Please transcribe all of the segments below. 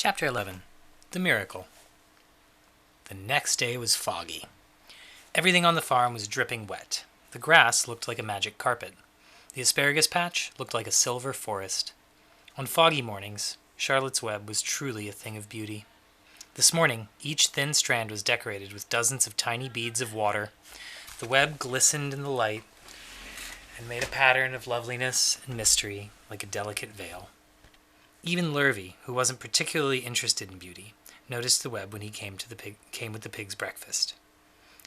Chapter 11. The Miracle. The next day was foggy. Everything on the farm was dripping wet. The grass looked like a magic carpet. The asparagus patch looked like a silver forest. On foggy mornings, Charlotte's Web was truly a thing of beauty. This morning, each thin strand was decorated with dozens of tiny beads of water. The web glistened in the light and made a pattern of loveliness and mystery like a delicate veil. Even Lurvy, who wasn't particularly interested in beauty, noticed the web when he came with the pig's breakfast.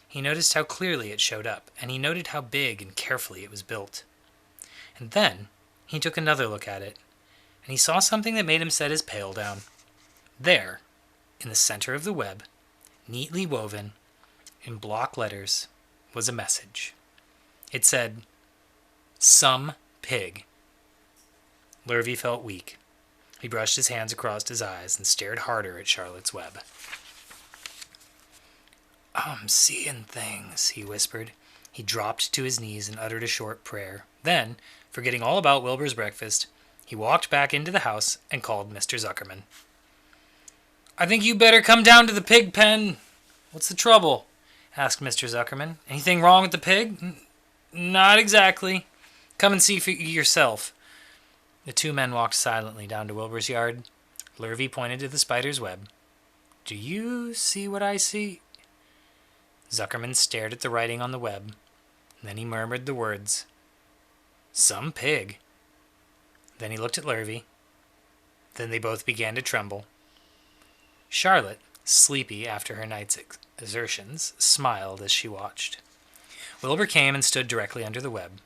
He noticed how clearly it showed up, and he noted how big and carefully it was built. And then he took another look at it, and he saw something that made him set his pail down. There, in the center of the web, neatly woven in block letters, was a message. It said, "Some pig." Lurvy felt weak. He brushed his hands across his eyes and stared harder at Charlotte's Web. "I'm seeing things," he whispered. He dropped to his knees and uttered a short prayer. Then, forgetting all about Wilbur's breakfast, he walked back into the house and called Mr. Zuckerman. "I think you better come down to the pig pen." "What's the trouble?" asked Mr. Zuckerman. "Anything wrong with the pig?" "Not exactly. Come and see for yourself." The two men walked silently down to Wilbur's yard. Lurvy pointed to the spider's web. "Do you see what I see?" Zuckerman stared at the writing on the web. Then he murmured the words, "Some pig." Then he looked at Lurvy. Then they both began to tremble. Charlotte, sleepy after her night's exertions, smiled as she watched. Wilbur came and stood directly under the web.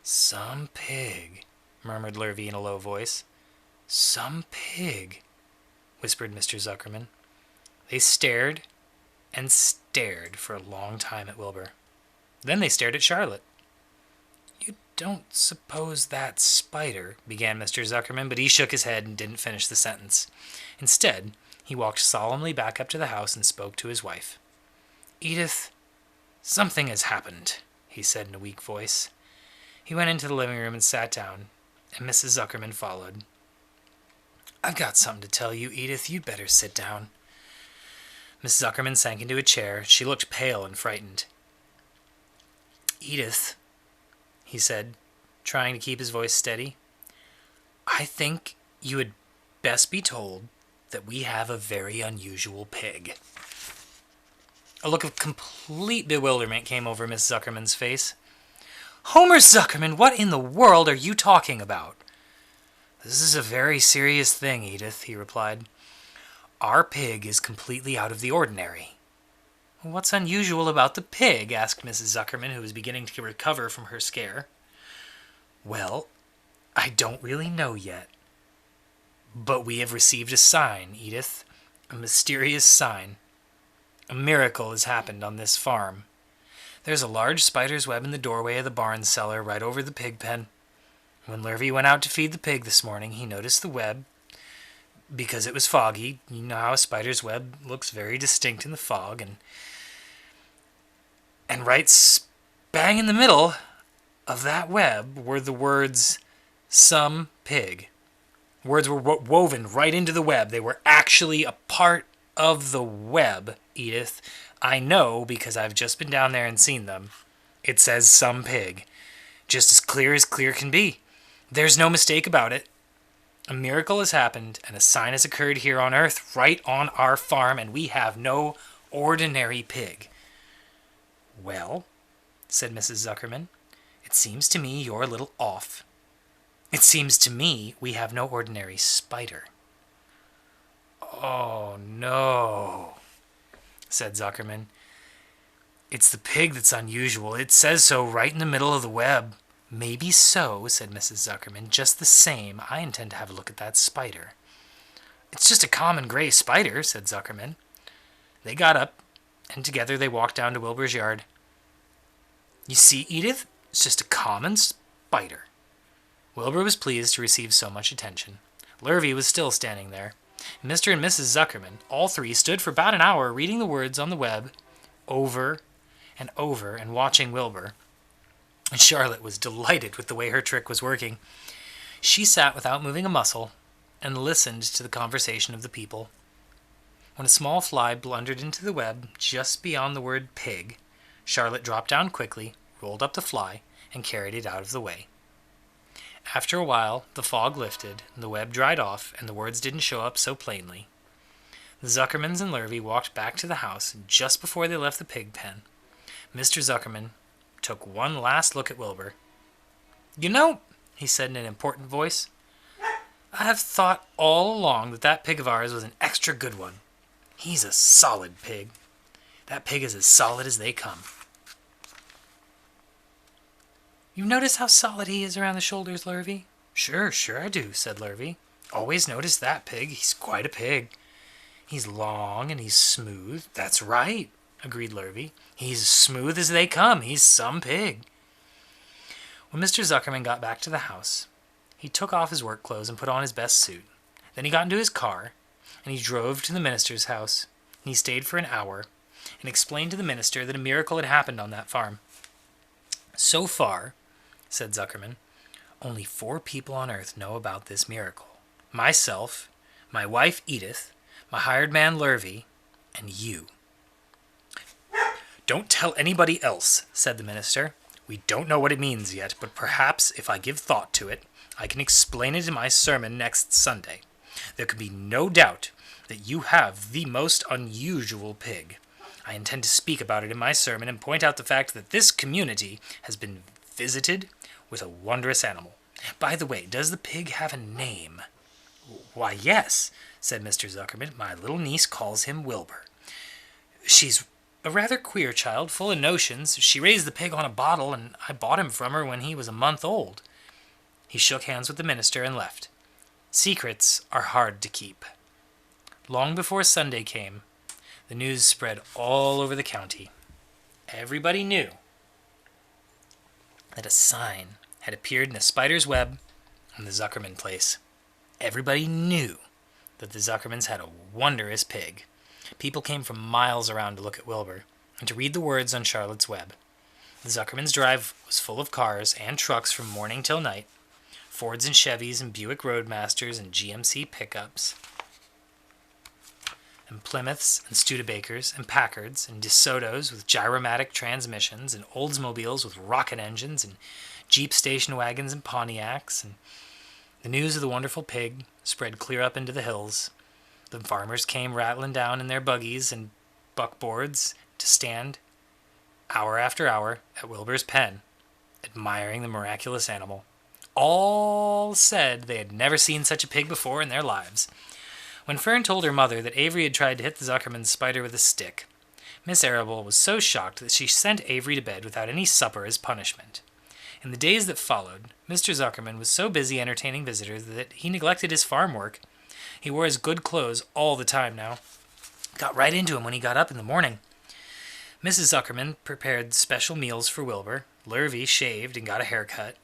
"Some pig," murmured Lurvy in a low voice. "Some pig," whispered Mr. Zuckerman. They stared and stared for a long time at Wilbur. Then they stared at Charlotte. "You don't suppose that spider—" began Mr. Zuckerman, but he shook his head and didn't finish the sentence. Instead, he walked solemnly back up to the house and spoke to his wife. "Edith, something has happened," he said in a weak voice. He went into the living room and sat down, and Mrs. Zuckerman followed. "I've got something to tell you, Edith. You'd better sit down." Mrs. Zuckerman sank into a chair. She looked pale and frightened. "Edith," he said, trying to keep his voice steady, "I think you had best be told that we have a very unusual pig." A look of complete bewilderment came over Miss Zuckerman's face. "Homer Zuckerman, what in the world are you talking about?" "This is a very serious thing, Edith," he replied. "Our pig is completely out of the ordinary." "What's unusual about the pig?" asked Mrs. Zuckerman, who was beginning to recover from her scare. "Well, I don't really know yet. But we have received a sign, Edith. A mysterious sign. A miracle has happened on this farm. There's a large spider's web in the doorway of the barn cellar right over the pig pen. When Lurvy went out to feed the pig this morning, he noticed the web. Because it was foggy, you know how a spider's web looks very distinct in the fog, and right bang in the middle of that web were the words, 'Some pig.' Words were woven right into the web. They were actually a part of the web, Edith. I know because I've just been down there and seen them. It says 'Some pig.' Just as clear can be. There's no mistake about it. A miracle has happened, and a sign has occurred here on Earth, right on our farm, and we have no ordinary pig." "Well," said Mrs. Zuckerman, "it seems to me you're a little off. It seems to me we have no ordinary spider." "Oh, no," said Zuckerman. "It's the pig that's unusual. It says so right in the middle of the web." "Maybe so," said Mrs. Zuckerman. "Just the same, I intend to have a look at that spider." "It's just a common gray spider," said Zuckerman. They got up, and together they walked down to Wilbur's yard. "You see, Edith, it's just a common spider." Wilbur was pleased to receive so much attention. Lurvy was still standing there. Mr. and Mrs. Zuckerman, all three, stood for about an hour reading the words on the web over and over and watching Wilbur. And Charlotte was delighted with the way her trick was working. She sat without moving a muscle and listened to the conversation of the people. When a small fly blundered into the web just beyond the word pig, Charlotte dropped down quickly, rolled up the fly, and carried it out of the way. After a while, the fog lifted, and the web dried off, and the words didn't show up so plainly. The Zuckermans and Lurvy walked back to the house, and just before they left the pig pen, Mr. Zuckerman took one last look at Wilbur. "You know," he said in an important voice, "I have thought all along that that pig of ours was an extra good one. He's a solid pig. That pig is as solid as they come." "You notice how solid he is around the shoulders, Lurvy?" Sure I do," said Lurvy. "Always noticed that pig. He's quite a pig. He's long and he's smooth." "That's right," agreed Lurvy. "He's as smooth as they come. He's some pig." When Mr. Zuckerman got back to the house, he took off his work clothes and put on his best suit. Then he got into his car, and he drove to the minister's house, and he stayed for an hour, and explained to the minister that a miracle had happened on that farm. "So far," said Zuckerman, "only 4 people on earth know about this miracle. Myself, my wife Edith, my hired man Lurvy, and you." "Don't tell anybody else," said the minister. "We don't know what it means yet, but perhaps if I give thought to it, I can explain it in my sermon next Sunday. There can be no doubt that you have the most unusual pig. I intend to speak about it in my sermon and point out the fact that this community has been visited with a wondrous animal. By the way, does the pig have a name?" "Why, yes," said Mr. Zuckerman. "My little niece calls him Wilbur. She's a rather queer child, full of notions. She raised the pig on a bottle, and I bought him from her when he was a month old." He shook hands with the minister and left. Secrets are hard to keep. Long before Sunday came, the news spread all over the county. Everybody knew that a sign had appeared in a spider's web in the Zuckerman place. Everybody knew that the Zuckermans had a wondrous pig. People came from miles around to look at Wilbur and to read the words on Charlotte's web. The Zuckermans' drive was full of cars and trucks from morning till night. Fords and Chevys and Buick Roadmasters and GMC pickups and Plymouths and Studebakers and Packards and DeSotos with gyromatic transmissions and Oldsmobiles with rocket engines and Jeep station wagons and Pontiacs. And the news of the wonderful pig spread clear up into the hills. The farmers came rattling down in their buggies and buckboards to stand hour after hour at Wilbur's pen, admiring the miraculous animal. All said they had never seen such a pig before in their lives. When Fern told her mother that Avery had tried to hit the Zuckerman's spider with a stick, Miss Arable was so shocked that she sent Avery to bed without any supper as punishment. In the days that followed, Mr. Zuckerman was so busy entertaining visitors that he neglected his farm work. He wore his good clothes all the time now. Got right into him when he got up in the morning. Mrs. Zuckerman prepared special meals for Wilbur. Lurvy shaved and got a haircut,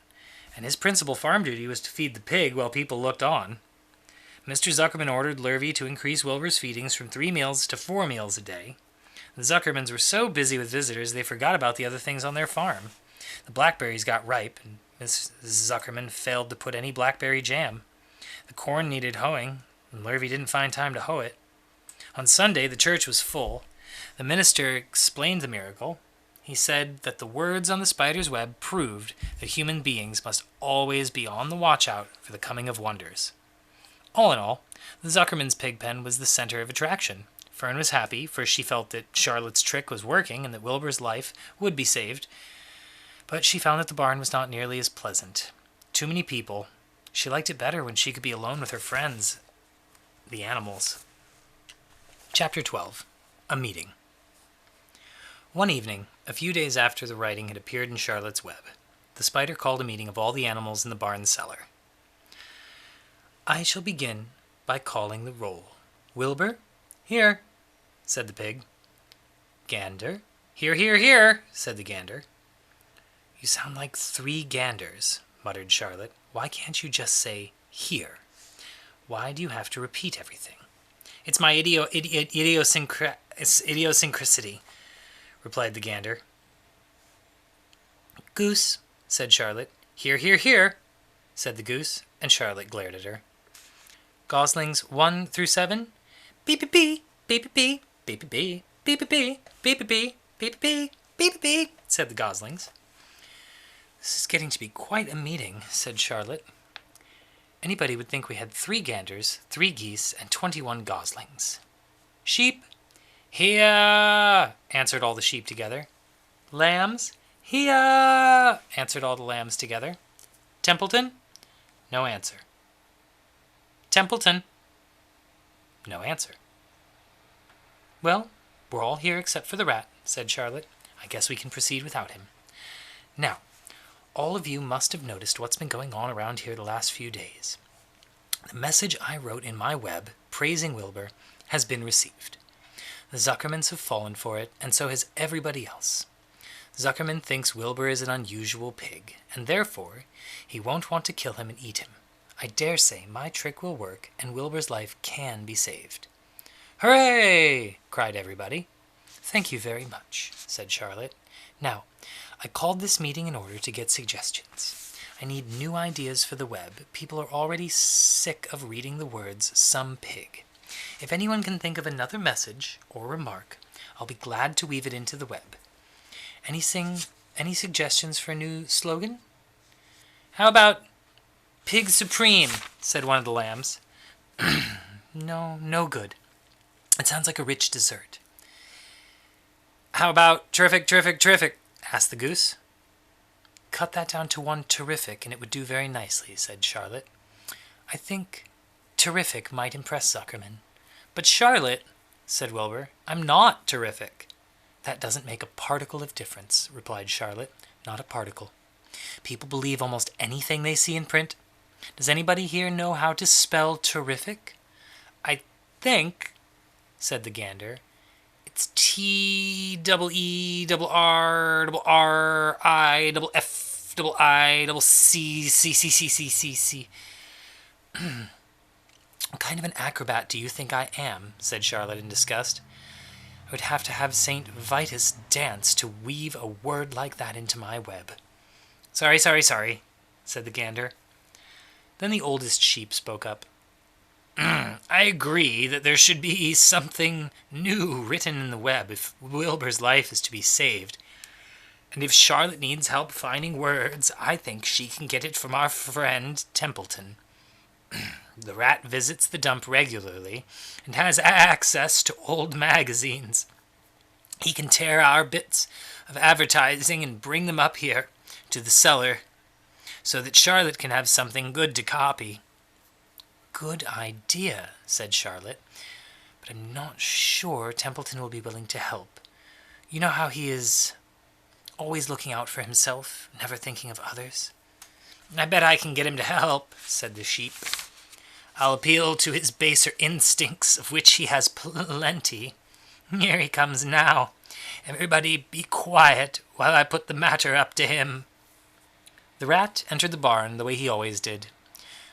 and his principal farm duty was to feed the pig while people looked on. Mr. Zuckerman ordered Lurvy to increase Wilbur's feedings from 3 meals to 4 meals a day. The Zuckermans were so busy with visitors they forgot about the other things on their farm. The blackberries got ripe, and Mrs. Zuckerman failed to put any blackberry jam. The corn needed hoeing, and Lurvy didn't find time to hoe it. On Sunday, the church was full. The minister explained the miracle. He said that the words on the spider's web proved that human beings must always be on the watch out for the coming of wonders. All in all, the Zuckerman's pig pen was the center of attraction. Fern was happy, for she felt that Charlotte's trick was working and that Wilbur's life would be saved. But she found that the barn was not nearly as pleasant. Too many people. She liked it better when she could be alone with her friends, the animals. Chapter 12. A Meeting. One evening, a few days after the writing had appeared in Charlotte's web, the spider called a meeting of all the animals in the barn cellar. "I shall begin by calling the roll. Wilbur?" "Here," said the pig. "Gander?" "Here, here, here," said the gander. "You sound like 3 ganders," muttered Charlotte. "Why can't you just say, 'here'? Why do you have to repeat everything?" "It's my idiosyncrasy," replied the gander. "Goose," said Charlotte. "Here, here, here," said the goose, and Charlotte glared at her. Goslings 1 through 7? Beep beep beep, beep beep beep, beep beep beep, beep beep beep, beep beep beep, beep beep beep, beep beep, said the Goslings. This is getting to be quite a meeting, said Charlotte. Anybody would think we had 3 ganders, 3 geese, and 21 goslings. Sheep? Here! Answered all the sheep together. Lambs? Here! Answered all the lambs together. Templeton? No answer. Templeton? No answer. Well, we're all here except for the rat, said Charlotte. I guess we can proceed without him. Now, all of you must have noticed what's been going on around here the last few days. The message I wrote in my web, praising Wilbur, has been received. The Zuckermans have fallen for it, and so has everybody else. Zuckerman thinks Wilbur is an unusual pig, and therefore he won't want to kill him and eat him. I dare say my trick will work, and Wilbur's life can be saved. Hooray! Cried everybody. Thank you very much, said Charlotte. Now, I called this meeting in order to get suggestions. I need new ideas for the web. People are already sick of reading the words, some pig. If anyone can think of another message or remark, I'll be glad to weave it into the web. Any suggestions for a new slogan? How about Pig Supreme, said one of the lambs. No good. It sounds like a rich dessert. How about terrific, terrific, terrific, asked the goose. Cut that down to one terrific and it would do very nicely, said Charlotte. I think terrific might impress Zuckerman. But Charlotte, said Wilbur, I'm not terrific. That doesn't make a particle of difference, replied Charlotte. Not a particle. People believe almost anything they see in print. Does anybody here know how to spell terrific? I think, said the gander, it's T-E-E-R-R-I-F-I-C-C-C-C-C. What kind of an acrobat do you think I am? Said Charlotte in disgust. I would have to have St. Vitus dance to weave a word like that into my web. Sorry, said the gander. Then the oldest sheep spoke up. I agree that there should be something new written in the web if Wilbur's life is to be saved. And if Charlotte needs help finding words, I think she can get it from our friend Templeton. The rat visits the dump regularly and has access to old magazines. He can tear our bits of advertising and bring them up here to the cellar so that Charlotte can have something good to copy. Good idea, said Charlotte, but I'm not sure Templeton will be willing to help. You know how he is always looking out for himself, never thinking of others? I bet I can get him to help, said the sheep. I'll appeal to his baser instincts, of which he has plenty. Here he comes now. Everybody be quiet while I put the matter up to him. The rat entered the barn the way he always did,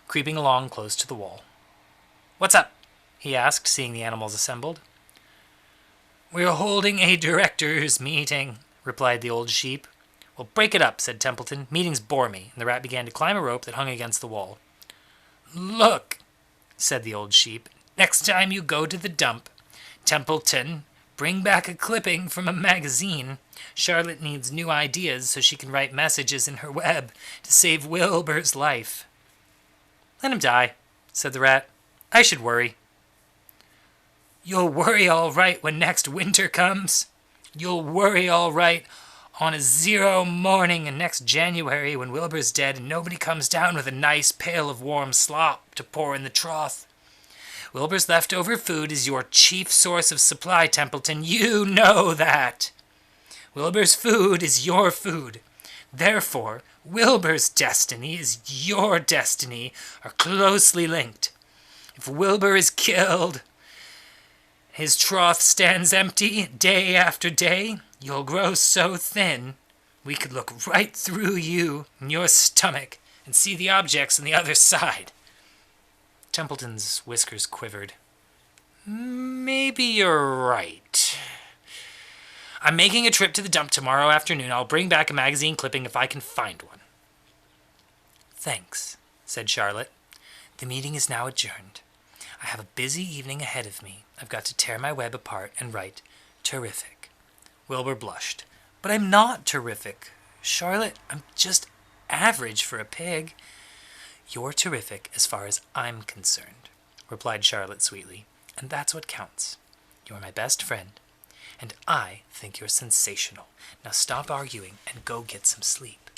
creeping along close to the wall. What's up? He asked, seeing the animals assembled. We're holding a directors' meeting, replied the old sheep. Well, break it up, said Templeton. Meetings bore me, and the rat began to climb a rope that hung against the wall. Look, said the old sheep, next time you go to the dump, Templeton, bring back a clipping from a magazine. Charlotte needs new ideas so she can write messages in her web to save Wilbur's life. Let him die, said the rat. I should worry. You'll worry all right when next winter comes. You'll worry all right on a 0 morning in next January when Wilbur's dead and nobody comes down with a nice pail of warm slop to pour in the trough. Wilbur's leftover food is your chief source of supply, Templeton. You know that. Wilbur's food is your food. Therefore, Wilbur's destiny is your destiny are closely linked. If Wilbur is killed, his trough stands empty day after day, you'll grow so thin we could look right through you and your stomach and see the objects on the other side. Templeton's whiskers quivered. Maybe you're right. I'm making a trip to the dump tomorrow afternoon. I'll bring back a magazine clipping if I can find one. Thanks, said Charlotte. The meeting is now adjourned. I have a busy evening ahead of me. I've got to tear my web apart and write terrific. Wilbur blushed. But I'm not terrific. Charlotte, I'm just average for a pig. You're terrific as far as I'm concerned, replied Charlotte sweetly, and that's what counts. You're my best friend, and I think you're sensational. Now stop arguing and go get some sleep.